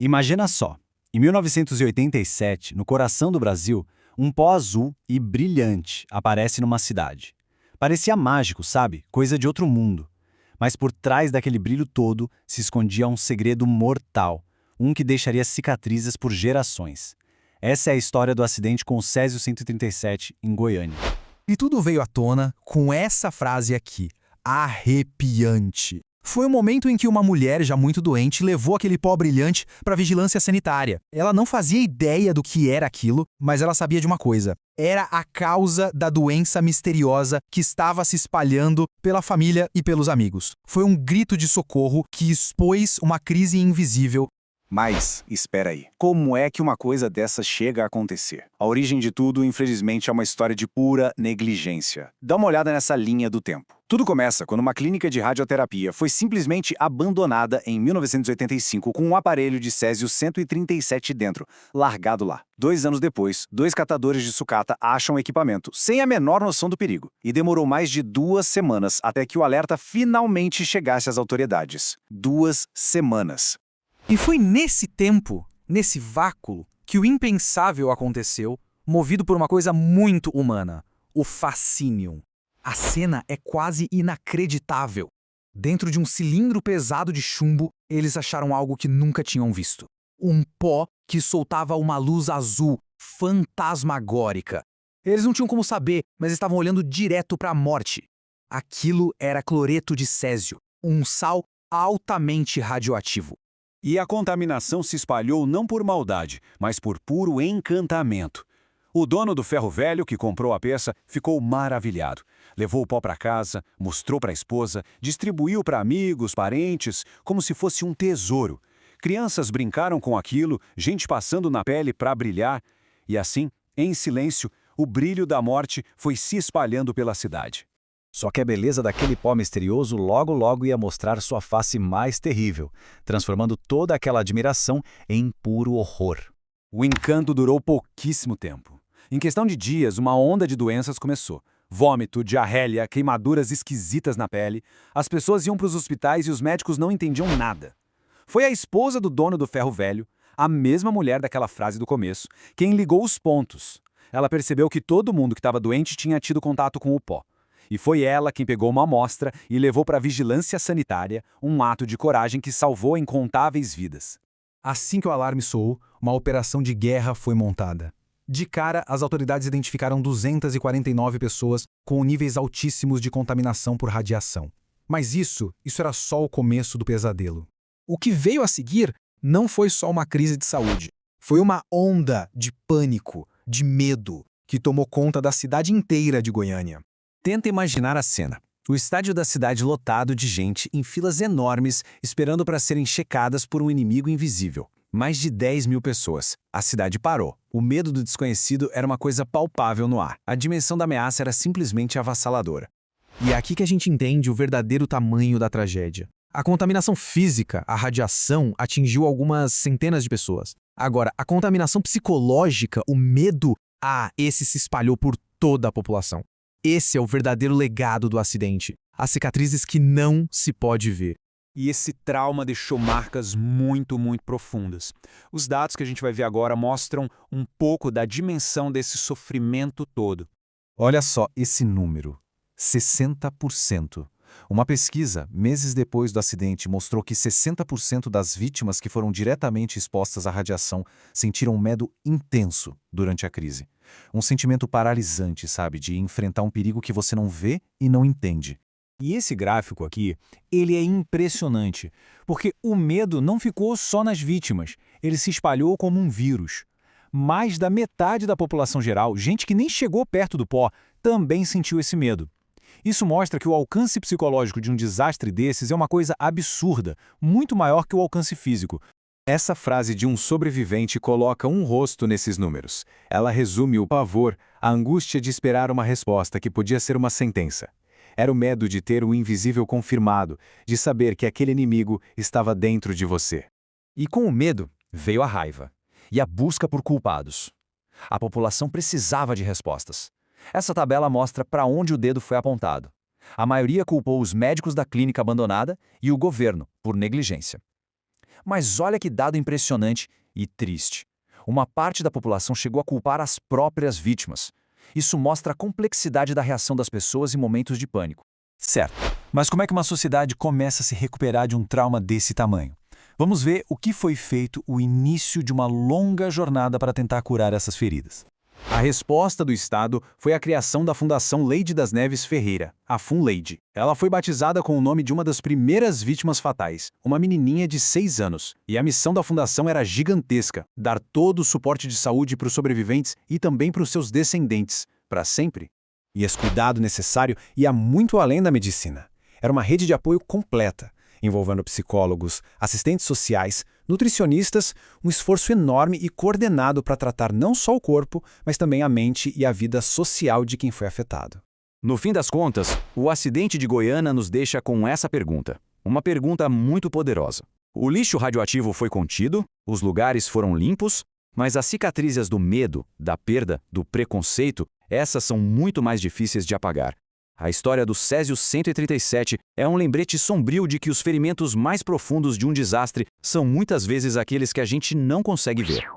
Imagina só, em 1987, no coração do Brasil, um pó azul e brilhante aparece numa cidade. Parecia mágico, sabe? Coisa de outro mundo. Mas por trás daquele brilho todo se escondia um segredo mortal, um que deixaria cicatrizes por gerações. Essa é a história do acidente com o Césio 137 em Goiânia. E tudo veio à tona com essa frase aqui, arrepiante. Foi o momento em que uma mulher já muito doente levou aquele pó brilhante para a vigilância sanitária. Ela não fazia ideia do que era aquilo, mas ela sabia de uma coisa. Era a causa da doença misteriosa que estava se espalhando pela família e pelos amigos. Foi um grito de socorro que expôs uma crise invisível. Mas, espera aí, como é que uma coisa dessa chega a acontecer? A origem de tudo, infelizmente, é uma história de pura negligência. Dá uma olhada nessa linha do tempo. Tudo começa quando uma clínica de radioterapia foi simplesmente abandonada em 1985 com um aparelho de Césio 137 dentro, largado lá. 2 anos depois, 2 catadores de sucata acham o equipamento, sem a menor noção do perigo. E demorou mais de 2 semanas até que o alerta finalmente chegasse às autoridades. 2 semanas. E foi nesse tempo, nesse vácuo, que o impensável aconteceu, movido por uma coisa muito humana, o fascínio. A cena é quase inacreditável. Dentro de um cilindro pesado de chumbo, eles acharam algo que nunca tinham visto. Um pó que soltava uma luz azul, fantasmagórica. Eles não tinham como saber, mas estavam olhando direto para a morte. Aquilo era cloreto de césio, um sal altamente radioativo. E a contaminação se espalhou não por maldade, mas por puro encantamento. O dono do ferro velho, que comprou a peça, ficou maravilhado. Levou o pó para casa, mostrou para a esposa, distribuiu para amigos, parentes, como se fosse um tesouro. Crianças brincaram com aquilo, gente passando na pele para brilhar. E assim, em silêncio, o brilho da morte foi se espalhando pela cidade. Só que a beleza daquele pó misterioso logo ia mostrar sua face mais terrível, transformando toda aquela admiração em puro horror. O encanto durou pouquíssimo tempo. Em questão de dias, uma onda de doenças começou. Vômito, diarreia, queimaduras esquisitas na pele. As pessoas iam para os hospitais e os médicos não entendiam nada. Foi a esposa do dono do ferro velho, a mesma mulher daquela frase do começo, quem ligou os pontos. Ela percebeu que todo mundo que estava doente tinha tido contato com o pó. E foi ela quem pegou uma amostra e levou para a vigilância sanitária, um ato de coragem que salvou incontáveis vidas. Assim que o alarme soou, uma operação de guerra foi montada. De cara, as autoridades identificaram 249 pessoas com níveis altíssimos de contaminação por radiação. Mas isso era só o começo do pesadelo. O que veio a seguir não foi só uma crise de saúde. Foi uma onda de pânico, de medo, que tomou conta da cidade inteira de Goiânia. Tenta imaginar a cena. O estádio da cidade lotado de gente em filas enormes esperando para serem checadas por um inimigo invisível. Mais de 10 mil pessoas. A cidade parou. O medo do desconhecido era uma coisa palpável no ar. A dimensão da ameaça era simplesmente avassaladora. E é aqui que a gente entende o verdadeiro tamanho da tragédia. A contaminação física, a radiação, atingiu algumas centenas de pessoas. Agora, a contaminação psicológica, o medo, esse se espalhou por toda a população. Esse é o verdadeiro legado do acidente. As cicatrizes que não se pode ver. E esse trauma deixou marcas muito profundas. Os dados que a gente vai ver agora mostram um pouco da dimensão desse sofrimento todo. Olha só esse número, 60%. Uma pesquisa, meses depois do acidente, mostrou que 60% das vítimas que foram diretamente expostas à radiação sentiram um medo intenso durante a crise. Um sentimento paralisante, sabe, de enfrentar um perigo que você não vê e não entende. E esse gráfico aqui, ele é impressionante, porque o medo não ficou só nas vítimas, ele se espalhou como um vírus. Mais da metade da população geral, gente que nem chegou perto do pó, também sentiu esse medo. Isso mostra que o alcance psicológico de um desastre desses é uma coisa absurda, muito maior que o alcance físico. Essa frase de um sobrevivente coloca um rosto nesses números. Ela resume o pavor, a angústia de esperar uma resposta que podia ser uma sentença. Era o medo de ter o invisível confirmado, de saber que aquele inimigo estava dentro de você. E com o medo veio a raiva e a busca por culpados. A população precisava de respostas. Essa tabela mostra para onde o dedo foi apontado. A maioria culpou os médicos da clínica abandonada e o governo por negligência. Mas olha que dado impressionante e triste. Uma parte da população chegou a culpar as próprias vítimas. Isso mostra a complexidade da reação das pessoas em momentos de pânico. Certo. Mas como é que uma sociedade começa a se recuperar de um trauma desse tamanho? Vamos ver o que foi feito o início de uma longa jornada para tentar curar essas feridas. A resposta do Estado foi a criação da Fundação Leide das Neves Ferreira, a FunLeide. Ela foi batizada com o nome de uma das primeiras vítimas fatais, uma menininha de 6 anos. E a missão da fundação era gigantesca, dar todo o suporte de saúde para os sobreviventes e também para os seus descendentes, para sempre. E esse cuidado necessário ia muito além da medicina. Era uma rede de apoio completa, envolvendo psicólogos, assistentes sociais, nutricionistas, um esforço enorme e coordenado para tratar não só o corpo, mas também a mente e a vida social de quem foi afetado. No fim das contas, o acidente de Goiânia nos deixa com essa pergunta. Uma pergunta muito poderosa. O lixo radioativo foi contido, os lugares foram limpos, mas as cicatrizes do medo, da perda, do preconceito, essas são muito mais difíceis de apagar. A história do Césio 137 é um lembrete sombrio de que os ferimentos mais profundos de um desastre são muitas vezes aqueles que a gente não consegue ver.